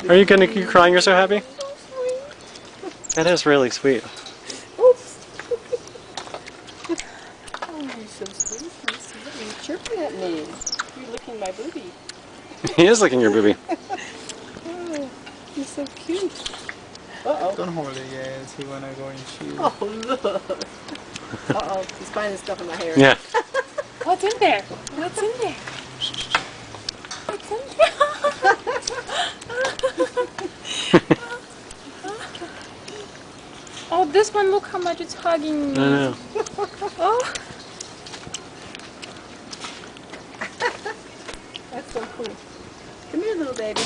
Are you gonna keep crying? You're so happy? That is really sweet. Oops. Oh, you're so sweet. You're chirping at me. You're licking my booty. He is licking your booby. Oh, you're so cute. Uh-oh. Don't hold it, yes. He wanna go and chew. Oh, look. Uh-oh. He's finding stuff in my hair. Yeah. What's in there? What's in there? What's in there? Oh, this one, look how much it's hugging me. I know. Oh. That's so cool. Come here, little baby.